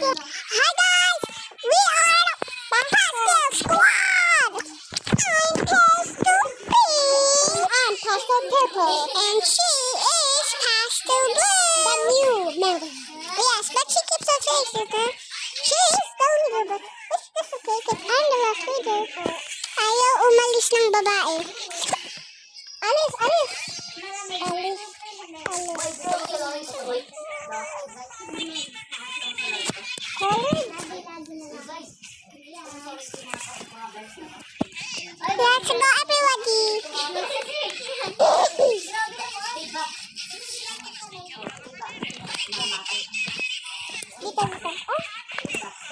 Hi guys! We are the Pastel Squad! I'm Pastel Pink and Pastel Purple and she is Pastel Blue! The new member. Yes, but she keeps her face, okay? She is the leader, but it's just okay because I'm the last leader. Ayaw umalis ng babae. Alis! Alis! Alis! Let's go, everybody! Dito. Oh!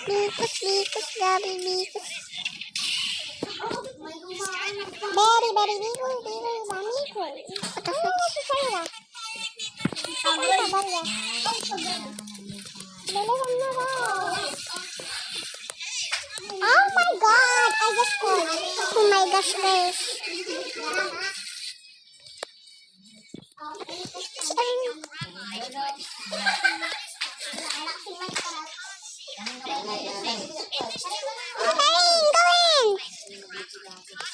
Bikus, gabi, bikus. Very, very bigul, mamikul. What the fuck? Apa kabarnya? Bilisan mo ba? Oh my god! I just caught. Oh my gosh, guys. Go in!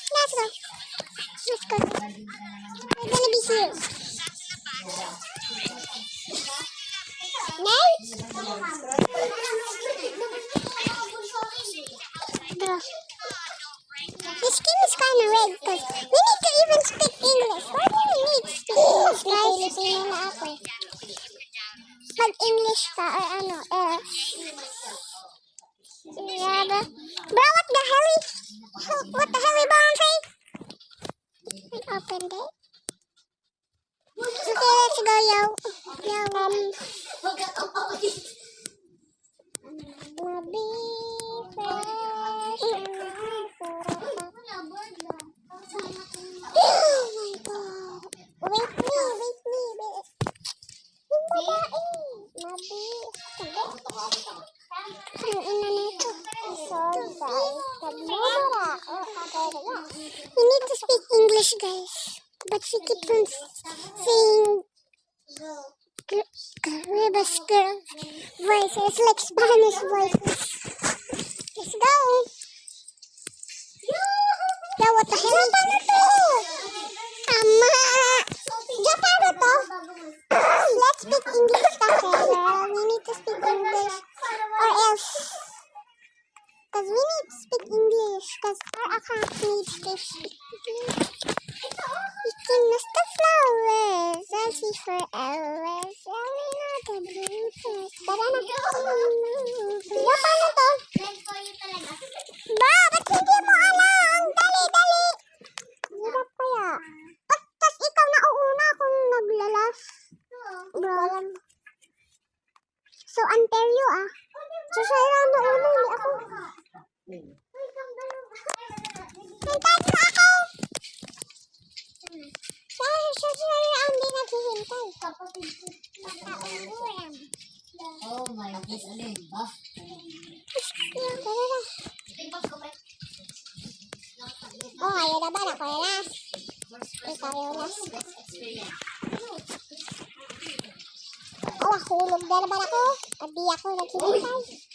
Let's go. We're gonna be here. Next? Bro. This game is kind of red because we need to even speak English. Why do we need to speak English, guys? Filipino na ako. Mag-English ka or ano, yeah, bro, what the hell is... What the hell is boundary? Open it. Okay, let's go, yo. Be fresh. Oh my god. Wait me. Yung babae. Ang ina nito. Sorry guys. We need to speak English, guys. But she keeps on saying Rebus girl voices, like Spanish voices. Let's go. Yo, what the hell? Japan to. Let's speak English, girl. We need to speak English, or else. Because we need to speak English, because our account needs to speak English. We can miss the flowers, I'll see for hours. Selling out the bluebirds. Tara na. Yo, paano to? Ba, ba't hindi mo alam? Dali. Hirap kaya. Tas ikaw na uuna kung naglalas. Bro. So, unfair you, ah. So, siya lang na una, hindi ako. Hintayin mo ako! Siya ang di naghihintay. Oh my goodness, alin ba? Oh, ayaw na ba? Ako na last. Ikaw yung last. Oh, hulog na naman ako. At di ako naghihintay.